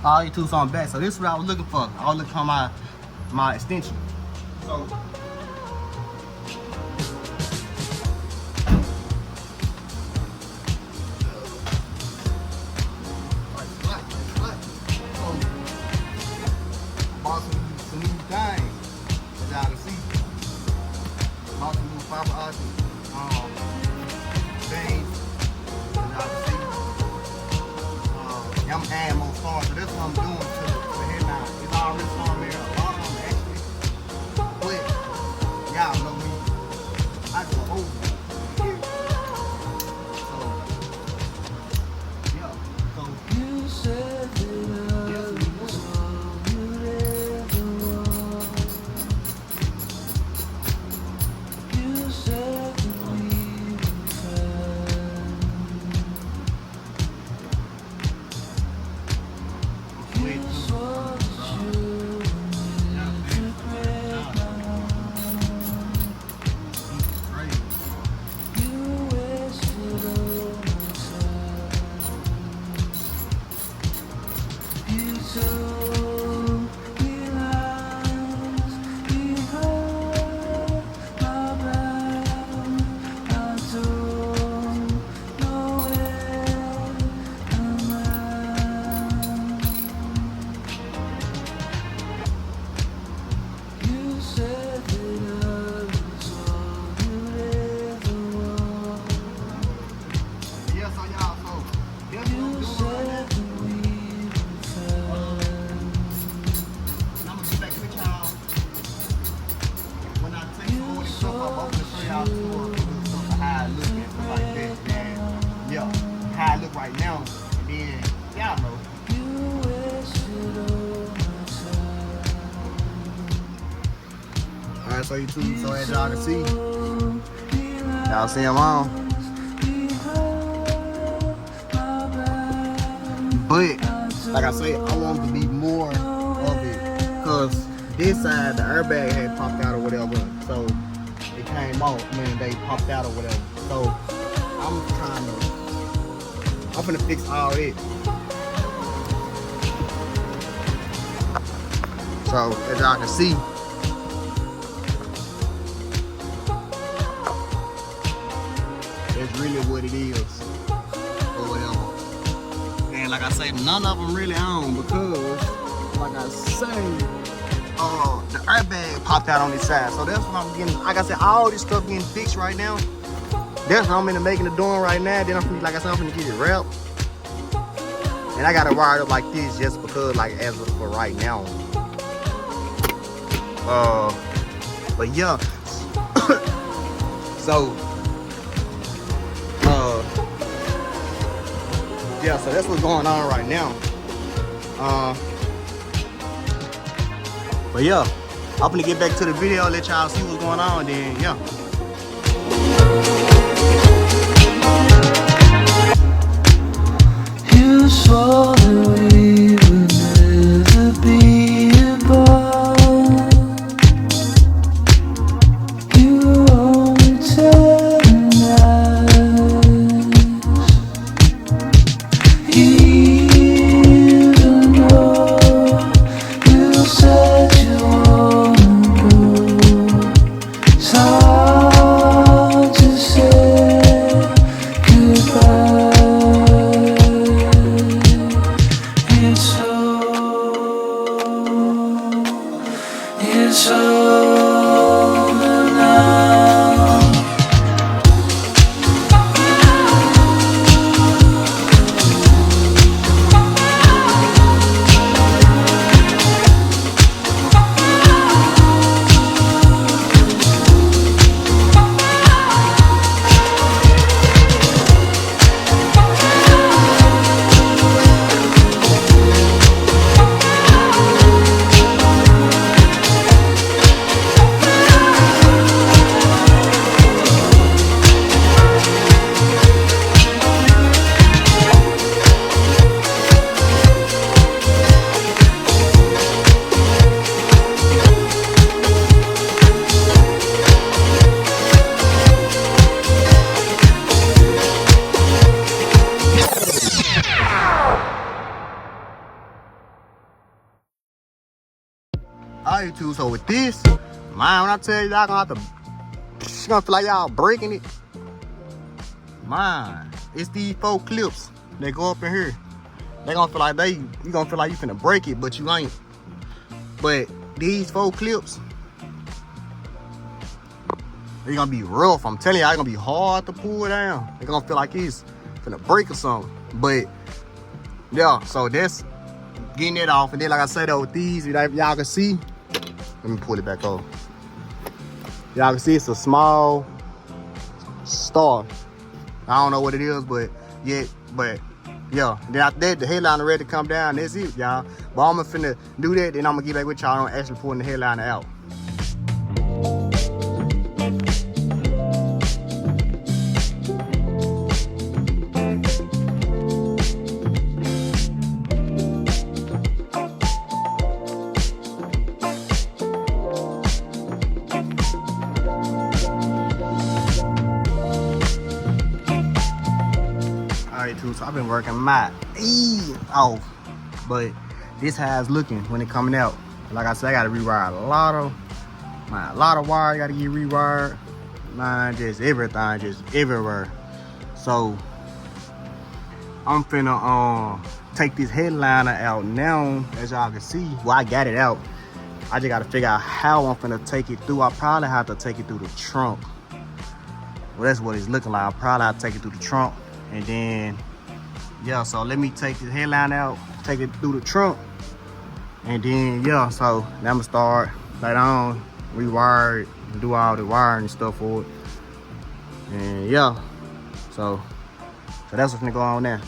all your tools on back. So this is what I was looking for. I was looking for my extension. So bought some new things, as y'all can see. Bought some new fiber optic things, as y'all can see. I'm adding more stars, so that's what I'm doing to here now. It's already starting there, a lot of them actually. But y'all know me, I go over. So yeah, so you said that how I look right now, and then y'all know. Alright, so YouTube, so as y'all can see, y'all see them on. But like I said, I want to be more of it, because this side the airbag had popped out or whatever, so it came off, man, they popped out or whatever. So I'm finna fix all it. So as y'all can see, it's really what it is, or whatever. And like I say, none of them really on, because like I say, the airbag popped out on this side. So that's what I'm getting. Like I said, all this stuff getting fixed right now. That's what I'm into making the door right now. Then I'm finna, like I said, I'm finna get it wrapped. And I got it wired up like this just because, like, as of for right now. But yeah. So yeah, so that's what's going on right now. But yeah, I'm gonna get back to the video, let y'all see what's going on, then yeah. You swore that we would never be apart. You only tell lies, even though you said you wanna go. It's hard to say goodbye. It's over now. Alright, too. So with this, man, when I tell you y'all gonna have to, it's gonna feel like y'all breaking it. Man, it's these 4 clips that go up in here. They gonna feel like you gonna feel like you finna break it, but you ain't. But these 4 clips, they gonna be rough. I'm telling you, it's gonna be hard to pull down. They gonna feel like it's finna break or something. But yeah, so that's getting it off. And then like I said though, with these, y'all can see, let me pull it back over. Y'all can see it's a small star. I don't know what it is, but yeah. Then after that, the headliner ready to come down. That's it, y'all. But I'm finna do that, then I'm gonna get back with y'all on actually pulling the headliner out. So I've been working my off, but this how it's looking when it coming out. Like I said, I gotta rewire a lot of wire. Gotta get rewired. Man, just everything, just everywhere. So I'm finna take this headliner out now. As y'all can see, well, I got it out. I just gotta figure out how I'm finna take it through. I probably have to take it through the trunk. Well, that's what it's looking like. I probably have to take it through the trunk, and then yeah, so let me take the headline out, take it through the trunk, and then yeah, so now I'm gonna start later on, rewire it, and do all the wiring and stuff for it. And yeah, so that's what's gonna go on now.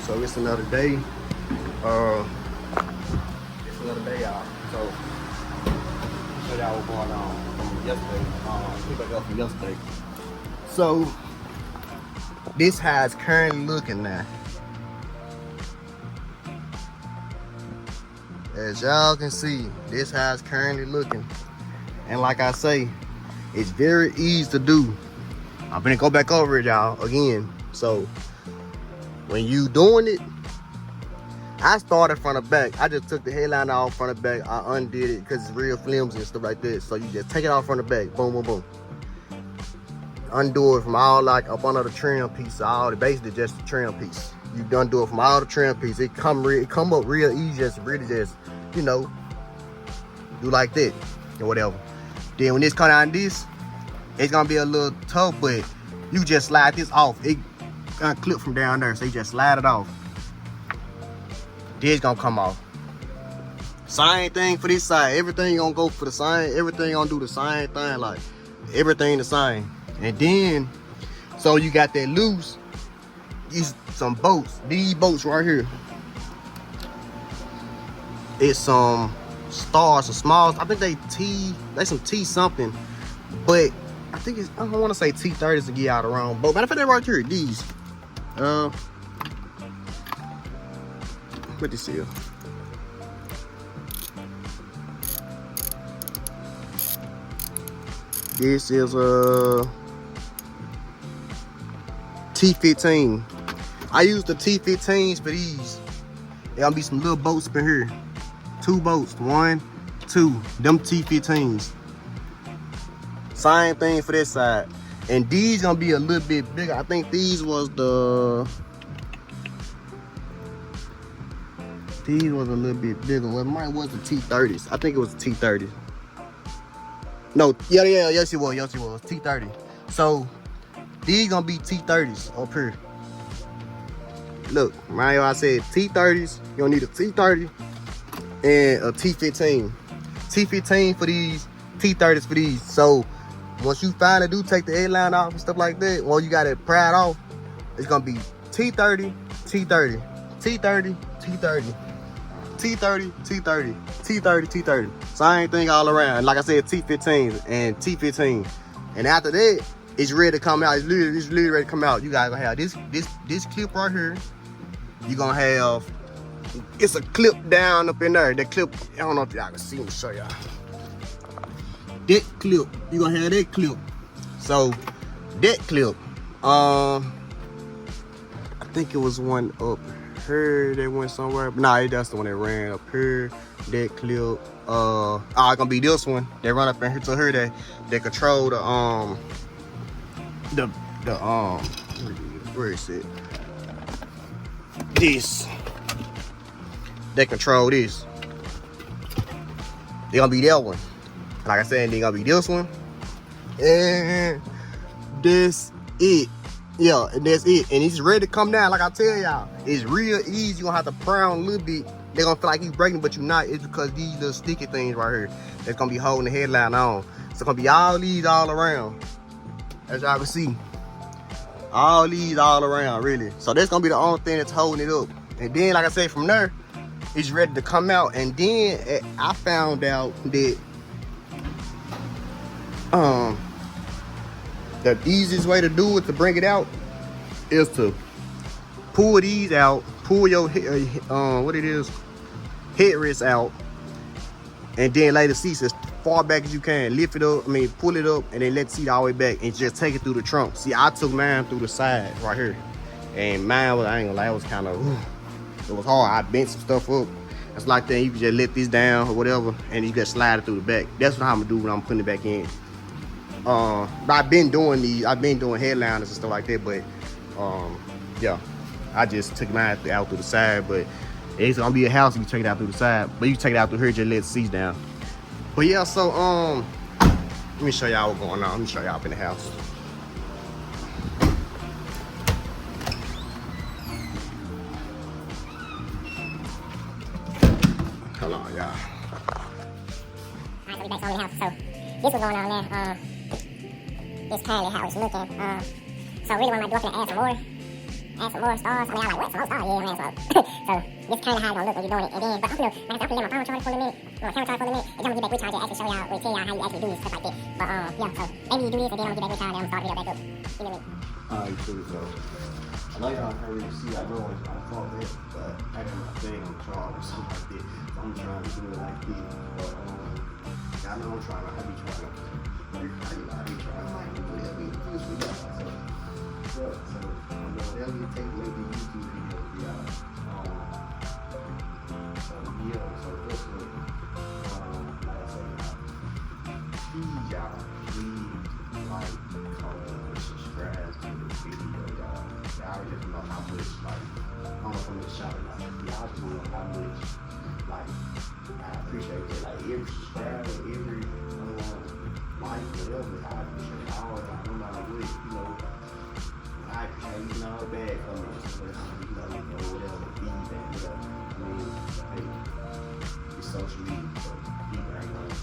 So it's another day. It's another day, y'all. So show y'all what's going on from yesterday. Pick back up from yesterday. So this how it's currently looking now. As y'all can see, this how it's currently looking. And like I say, it's very easy to do. I'm gonna go back over it, y'all, again. So when you doing it, I started front of back. I just took the headliner off front of back. I undid it because it's real flimsy and stuff like that. So you just take it off front of back. Boom, boom, boom. Undo it from all like up under the trim piece. All basically just the trim piece. You undo it from all the trim piece. It come up real easy. Just really just, you know, do like that or whatever. Then when this come down this, it's gonna be a little tough, but you just slide this off. It gonna clip from down there, so you just slide it off. This gonna come off. Same thing for this side. Everything gonna go for the same. Everything gonna do the same thing. Like everything the same. And then, so you got that loose. These some bolts. These bolts right here. It's some stars, some smalls. I think they some T something, but I think it's, I don't want to say T30s to get out of the wrong boat. Matter of fact, they right here. These. What this is? This is a T15. I use the T15s for these. There'll be some little boats up in here. 2 boats, 1, 2. Them T15s. Same thing for this side. And these gonna be a little bit bigger. I think these was the. These was a little bit bigger. Well, mine was the T30s. I think it was the T30s. No, yes it was. T30. So these gonna be T30s up here. Look, Mario, I said T30s. You gonna need a T30 and a T15. T15 for these, T30s for these. So once you finally do take the headline off and stuff like that, well, you got it pried off, it's gonna be T30, T30, T30, T30, T30, T30, T30, T30. Same thing all around. Like I said, T15 and T15. And after that, it's ready to come out. It's literally ready to come out. You guys gonna have this clip right here. You're gonna have, it's a clip down up in there. That clip, I don't know if y'all can see me show y'all. That clip, you're gonna have that clip. So that clip, I think it was one up here that went somewhere. Nah, that's the one that ran up here. That clip, it's gonna be this one. They run up in here to her that control the where is it? This. They control this. They gonna be that one. Like I said, they gonna be this one. And this it. Yeah, and that's it. And it's ready to come down. Like I tell y'all, it's real easy. You gonna have to pry on a little bit. They're gonna feel like you breaking, but you're not. It's because these little sticky things right here that's gonna be holding the headline on. So it's gonna be all these all around. As y'all can see. All these all around, really. So that's gonna be the only thing that's holding it up. And then, like I said, from there, it's ready to come out. And then I found out that the easiest way to do it, to bring it out, is to pull these out, pull your headrest out, and then lay the seats as far back as you can. Lift it up, pull it up, and then let the seat all the way back and just take it through the trunk. See, I took mine through the side right here, and mine was, I ain't gonna lie, it was kind of, it was hard. I bent some stuff up. It's like that. You can just let this down or whatever, and you just slide it through the back. That's what I'm gonna do when I'm putting it back in. But I've been doing headliners and stuff like that, but yeah, I just took mine out through the side. But it's gonna be a house if you take it out through the side, but you take it out through here, just let the seats down. But yeah, so let me show y'all what's going on. Let me show y'all up in the house. Hold on, y'all. Alright, so we back on the house. So this was going on there. This currently how it's looking. So really, when my daughter add some more stars. I like, what? Some more stars? Yeah, man. So this currently how it's gonna look when you're doing it. And then, but I'm gonna let my phone charge for a minute. My camera charge for a minute. And then I'm gonna get back with charge and actually show y'all, or tell y'all how you actually do this stuff like that. But yeah. So maybe you do this, and then I'm gonna get back with charge, and I'm gonna start the video back up. You know what I mean? Alright, cool. So I know y'all can't really see. I know it's my fault there, but I got my thing on charge or something like that. So I'm trying to do it like this. But I know I'm trying. I be trying to. Like whatever you do for y'all. So whatever you take, maybe YouTube videos for y'all. So yeah, so this one, like I said, please y'all, like, comment, subscribe to the video, y'all. Y'all just know how much, like, I don't know if I'm just shouting out. Y'all just know how much, like, I appreciate that. Like every subscriber, every like, whatever, I appreciate all of that, no matter what, you know. I appreciate even all the bad comments, whatever, feedback, whatever. I mean, hey, it's social media, so people ain't gonna,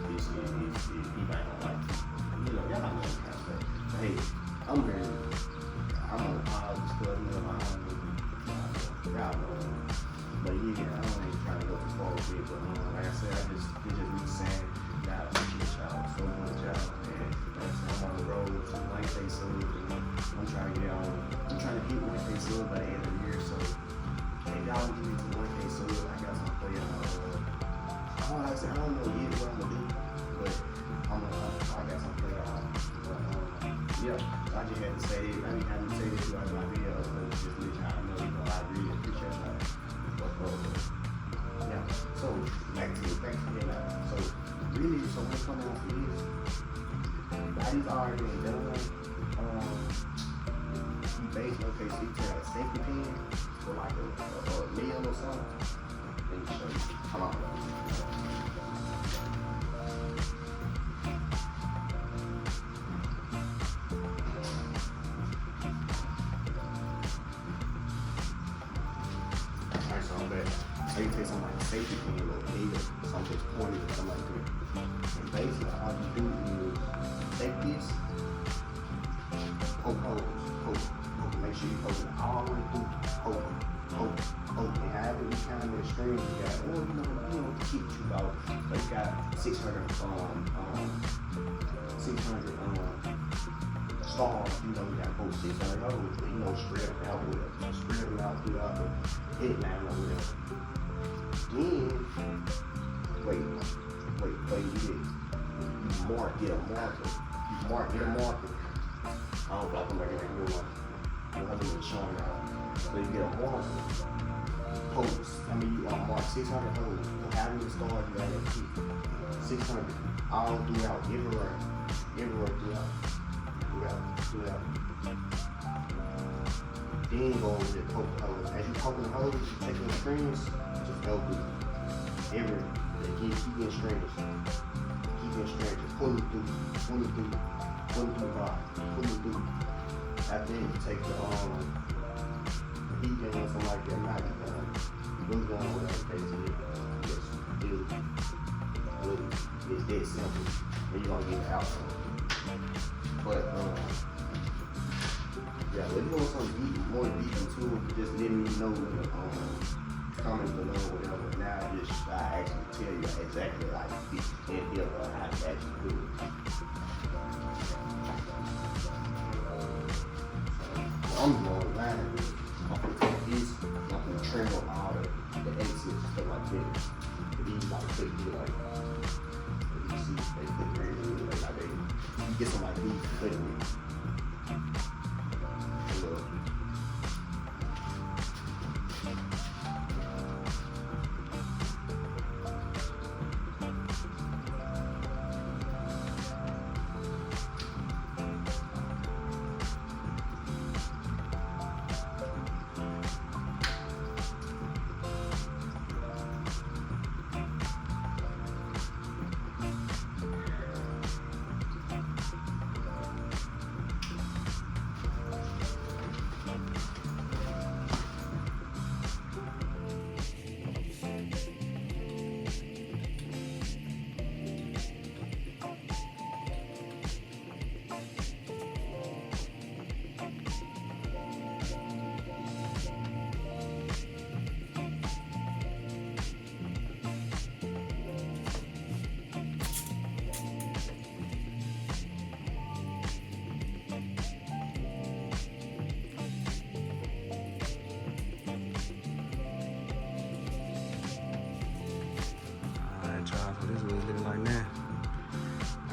people ain't gonna like it. Y'all know what I'm trying to say. But hey, I'm ready. I'm on the pause and stuff, y'all know. But yeah, I don't even try to go too far with it, but like I said, it just me saying, I appreciate y'all so much, y'all. And I'm on the road to 1K subs, and I'm trying to hit 1K subs by the end of the year. So if y'all get me to 1K subs, I got some play like I said, I don't know yet what I'm gonna do, but I got some play yeah, I just had to say it. I mean, I didn't say this throughout my videos, but it's just let y'all know, I really appreciate y'all. Yeah, so back to the so really, so what's coming out for this? Body's already been done. You basically, okay, so you take a safety pin for like a meal or something. Let me show you. Come on. Alright, so I'm back. So you take something like a safety pin or nail, something that's pointed or something like that. And basically all you do is take this, poke holes, poke. Make sure you poke it all the way through, poke. And however you kind of extreme you got, well, you know what to keep you out. But you got 600 stars, you know, you got both 600 holes, but you know, spread them out throughout the headline or whatever. Then, wait, you get a marker. Get a marker. I don't know if I'm making that good one. I'm not even showing y'all. But you get a marker. Holes. You mark 600 holes. How many stars you got to keep? 600. All throughout, everywhere throughout. Then go over there, poke the holes. As you poking the holes, you taking the strings, just go through. Keep getting strings. Just pull it through the rod. After that, you take the heat gun or something like that, not heat gun, glue gun, whatever the case is. Just glue. It's that simple. And you're gonna get it out. But yeah, if you want something more deep into it, just let me know in the comments below or whatever. Now I actually tell you exactly like this and how to actually do it. I'm going line with I'm gonna trim up all the exits and stuff like that. These like could be like you see they could really like they you get some like these cutting it.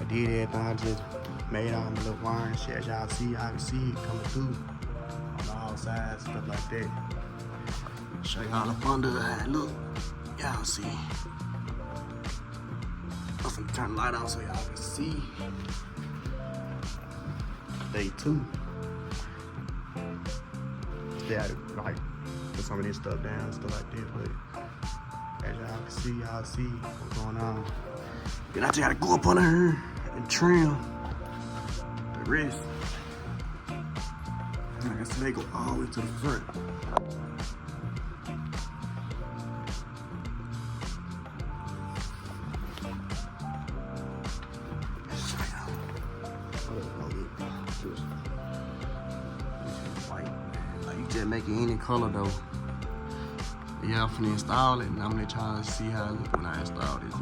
Did everything. I just made all my little wire and shit. As y'all see, I can see it coming through on all sides, stuff like that. Show y'all up under that. Look, y'all see. I'm gonna turn the light off so y'all can see. Day 2. Yeah, like put some of this stuff down, stuff like that. But as y'all see what's going on. Then I just gotta go up under her and trim the rest. Like I said, they go all the way to the front. Like you just make it any color though. Yeah, I'm finna install it and I'm gonna let y'all see how it look when I install this.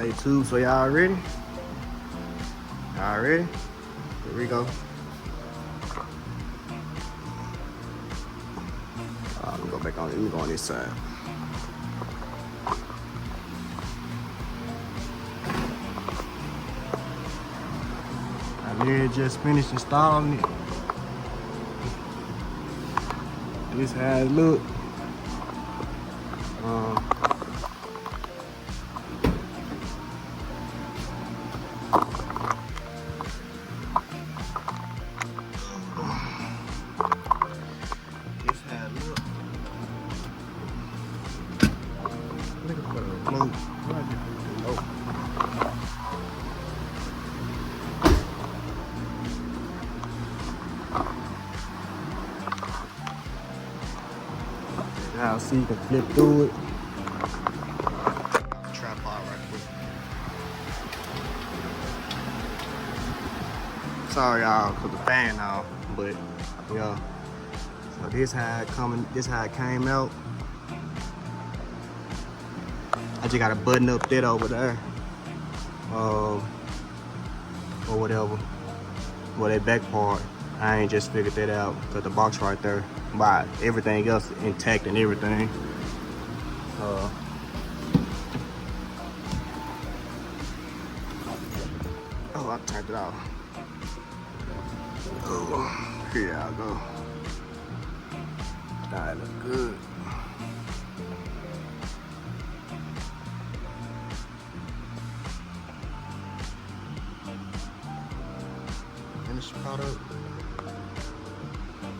Hey, tube, so y'all ready? Y'all ready? Here we go. Let me go back on. Let me go on this side. I literally just finished installing it. This how it look. Now see you can flip through it. Tripod right quick. Sorry y'all for the fan off, but yeah. So this how it came out. I just gotta button up that over there. Or whatever. Well, that back part, I ain't just figured that out. Cause the box right there, but everything else intact and everything. Oh, I turned it off. Oh, here I go. That look good. Finished product.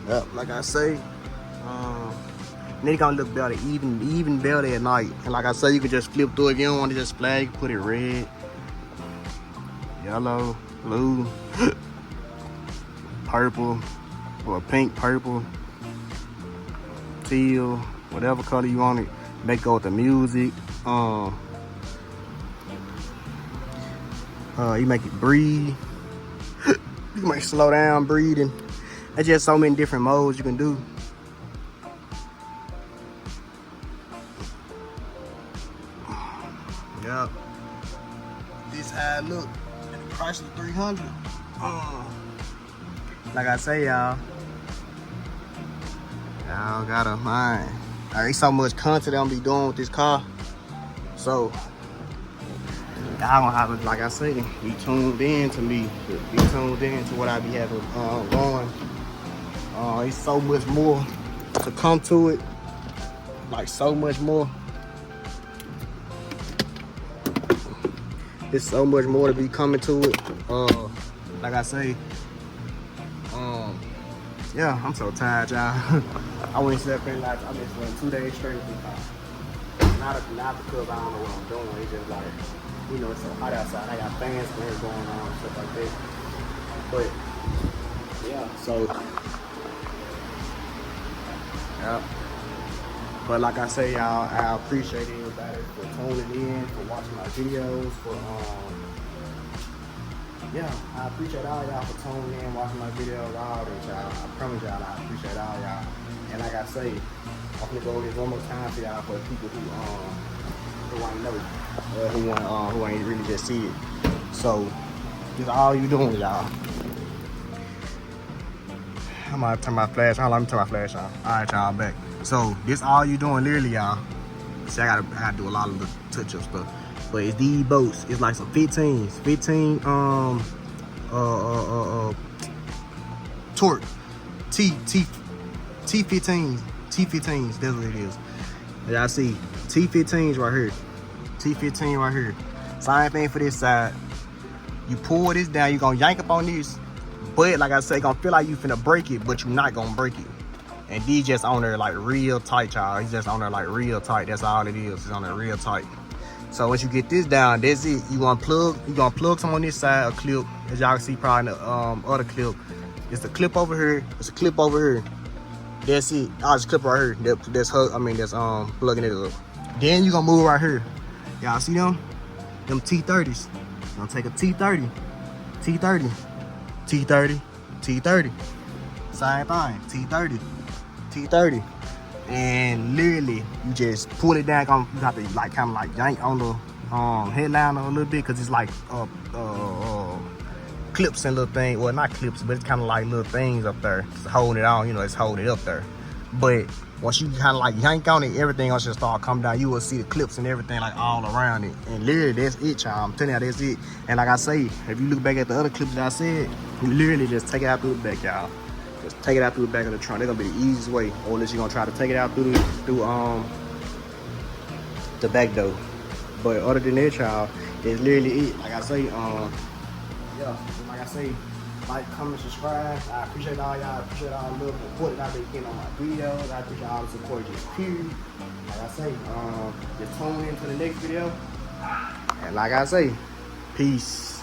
Yep, like I say, they gonna look better, even better at night. And like I say, you can just flip through it. If you don't want to just flag, put it red, yellow, blue, purple, or pink, purple, teal, whatever color you want it. Make go with the music. You make it breathe. You might slow down breathing. There's just so many different modes you can do. Yep. This how it look in the Chrysler 300. Like I say, y'all gotta mind. There's so much content I'm gonna be doing with this car. So y'all gonna have to, like I say, be tuned in to me. Be tuned in to what I be having going. It's so much more to come to it. Like so much more. There's so much more to be coming to it. Like I say, yeah, I'm so tired, y'all. I went slept in like I've been sleeping 2 days straight with this car. Not because I don't know what I'm doing. It's just like, you know, it's so hot outside. I got fans going on and stuff like that. But yeah, so yeah. But like I say, y'all, I appreciate everybody for tuning in, for watching my videos, for yeah, I appreciate all y'all for tuning in, watching my videos, all that, y'all. I promise y'all, I appreciate all y'all. And like I say, I'm gonna go over this one more time for y'all, for people who ain't know, who ain't really just see it. So this all you doing, y'all. I'm gonna turn my flash on. Let me turn my flash on. All right, y'all, back. So this all you doing, literally, y'all. See, I gotta do a lot of the touch-up stuff. But it's these boats. It's like some 15 torque T15s. That's what it is. Y'all see T15s right here. T15 right here. Same thing for this side. You pull this down. You gonna yank up on this. But like I say, gonna feel like you finna break it, but you're not gonna break it. And these just on there like real tight, y'all. He's just on there like real tight. That's all it is. It's on there real tight. So once you get this down, that's it. You gonna plug some on this side, a clip. As y'all can see probably in the other clip. It's a clip over here. It's a clip over here. That's it. I'll just clip right here. That's plugging it up. Then you gonna move right here. Y'all see them? Them T30s. Gonna take a T30. T30. T30. T30. Same thing. T30. T30. And literally you just pull it down. You have to like kind of like yank on headliner a little bit because it's like clips and little things. Well, not clips, but it's kind of like little things up there. It's holding it on, you know, it's holding it up there. But once you kind of like yank on it, everything else just start coming down. You will see the clips and everything like all around it. And literally, that's it, y'all. I'm telling you, that's it. And like I say, if you look back at the other clips that I said, you literally just take it out through the back, y'all. Just take it out through the back of the trunk. That's gonna be the easiest way. Or unless you're gonna try to take it out through the back door. But other than that, y'all, it's literally it. Like I say, yeah, like I say, like, comment, subscribe. I appreciate all y'all. I appreciate all the love and support that I've been getting on my videos. I appreciate all the support just period. Like I say, just tune in to the next video. And like I say, peace.